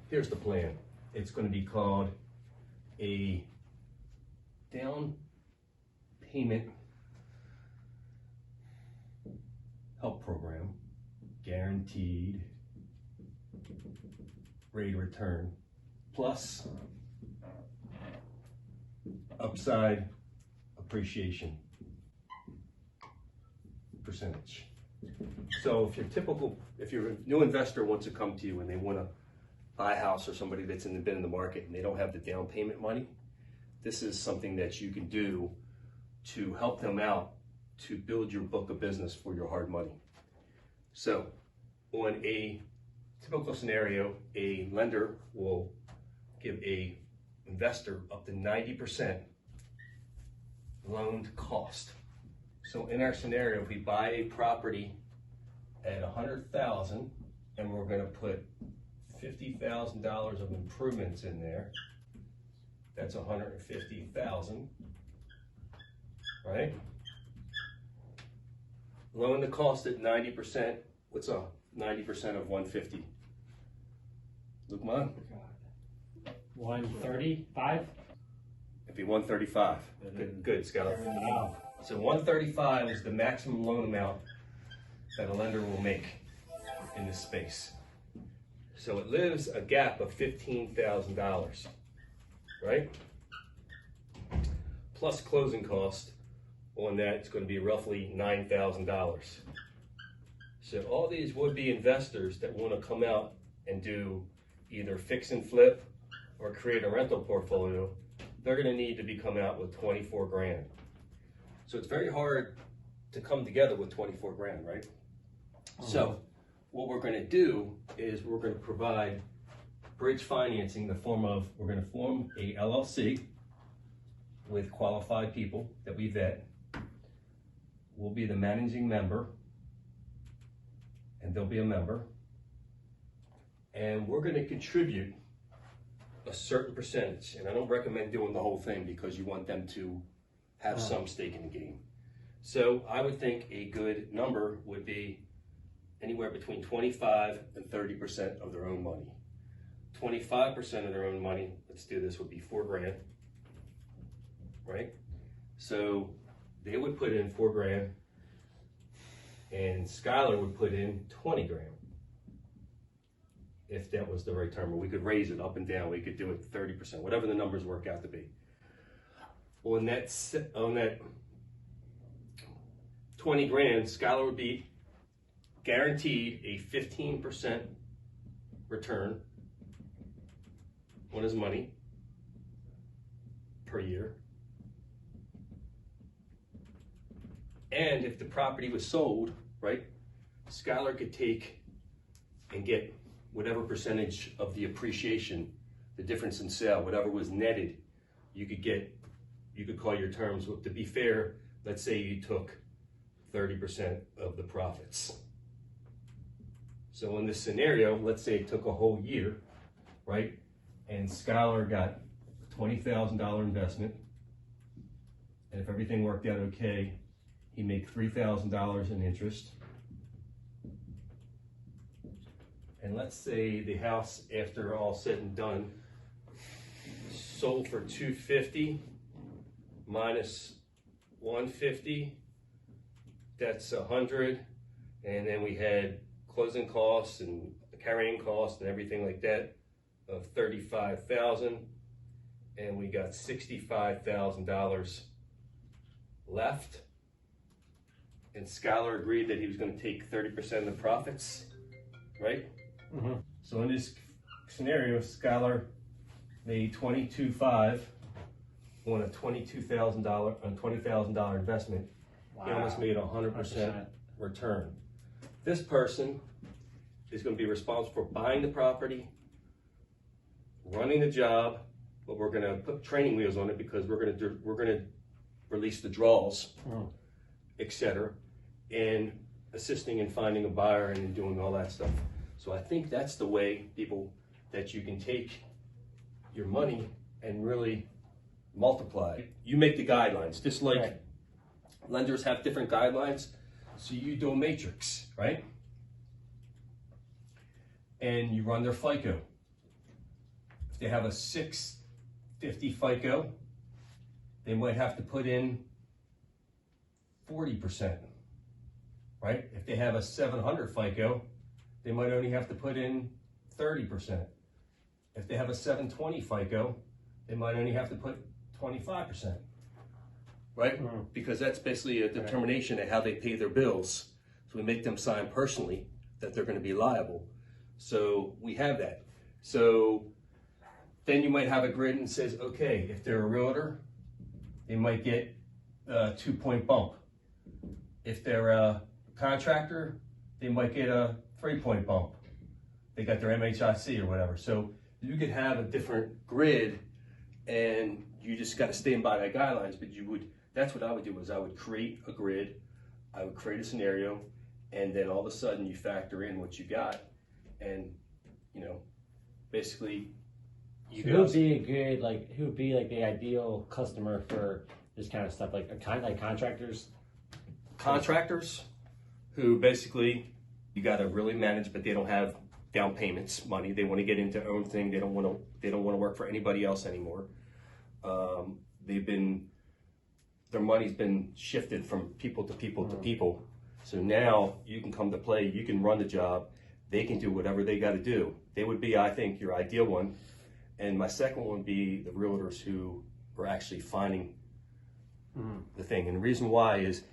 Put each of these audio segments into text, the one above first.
here's the plan. It's going to be called a down payment help program, guaranteed rate of return, plus upside appreciation percentage. So if you're a new investor wants to come to you and they want to buy a house, or somebody that's been in the market and they don't have the down payment money, this is something that you can do to help them out to build your book of business for your hard money. So on a typical scenario, a lender will give a investor up to 90% loan to cost. So in our scenario, if we buy a property at $100,000 and we're going to put $50,000 of improvements in there, that's $150,000, right? Loan to cost at 90%. What's up? 90% of 150. Lukman? 135. It'd be 135. Good, Scout. So 135 is the maximum loan amount that a lender will make in this space. So it leaves a gap of $15,000, right? Plus closing cost on that, it's going to be roughly $9,000. So all these would-be investors that want to come out and do either fix and flip or create a rental portfolio, they're going to need to be coming out with 24 grand. So it's very hard to come together with 24 grand, right? So what we're going to do is we're going to provide bridge financing in the form of, we're going to form a LLC with qualified people that we vet. We'll be the managing member, and they'll be a member. And we're going to contribute a certain percentage. And I don't recommend doing the whole thing because you want them to have some stake in the game. So I would think a good number would be anywhere between 25 and 30% of their own money. 25% of their own money, let's do this, would be 4 grand, right? So they would put in 4 grand and Skylar would put in 20 grand. If that was the right term, or we could raise it up and down, we could do it 30%, whatever the numbers work out to be. On that 20 grand, Skylar would be guaranteed a 15% return on his money per year. And if the property was sold, right, Skylar could take and get whatever percentage of the appreciation, the difference in sale, whatever was netted, you could call your terms. To be fair, let's say you took 30% of the profits. So in this scenario, let's say it took a whole year, right? And Skylar got a $20,000 investment. And if everything worked out okay, he'd make $3,000 in interest. And let's say the house, after all said and done, sold for $250 minus $150, that's $100. And then we had closing costs and carrying costs and everything like that of $35,000. And we got $65,000 left. And Skylar agreed that he was going to take 30% of the profits, right? Mm-hmm. So in this scenario, Skylar made $22,500 on a $20,000 investment. Wow. He almost made 100% return. This person is going to be responsible for buying the property, running the job, but we're going to put training wheels on it because we're going to release the draws, etc., and assisting in finding a buyer and in doing all that stuff. So I think that's the way, people, that you can take your money and really multiply. You make the guidelines, just like lenders have different guidelines. So you do a matrix, right? And you run their FICO. If they have a 650 FICO, they might have to put in 40%, right? If they have a 700 FICO, they might only have to put in 30%. If they have a 720 FICO, they might only have to put 25%, right? Mm-hmm. Because that's basically a determination of how they pay their bills. So we make them sign personally that they're going to be liable. So we have that. So then you might have a grid and says, okay, if they're a realtor, they might get a 2-point bump. If they're a contractor, they might get a 3-point bump. They got their MHIC or whatever. So you could have a different grid, and you just got to stand by that guidelines. But that's what I would do, is I would create a grid, I would create a scenario, and then all of a sudden you factor in what you got, and basically who would be a good, who would be the ideal customer for this kind of stuff, like contractors? Contractors who basically you got to really manage, but they don't have down payments money. They want to get into their own thing. They don't want to work for anybody else anymore. Their money's been shifted from people to people to people. So now you can come to play. You can run the job. They can do whatever they got to do. They would be, I think, your ideal one. And my second one would be the realtors who are actually finding the thing. And the reason why is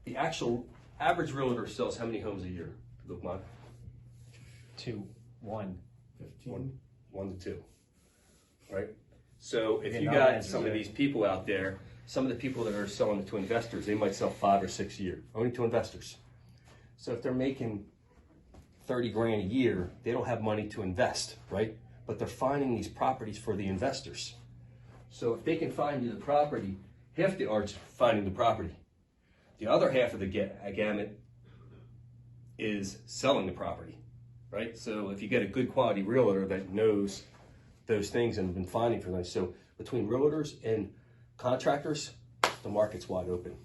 the actual average realtor sells how many homes a year, Lukman? 1 to 2, right? So if you got some of these people out there, some of the people that are selling it to investors, they might sell 5 or 6 a year, only to investors. So if they're making 30 grand a year, they don't have money to invest, right? But they're finding these properties for the investors. So if they can find you the property, half the art's finding the property. The other half of the gamut is selling the property, right? So if you get a good quality realtor that knows those things and been finding for them, so between realtors and contractors, the market's wide open.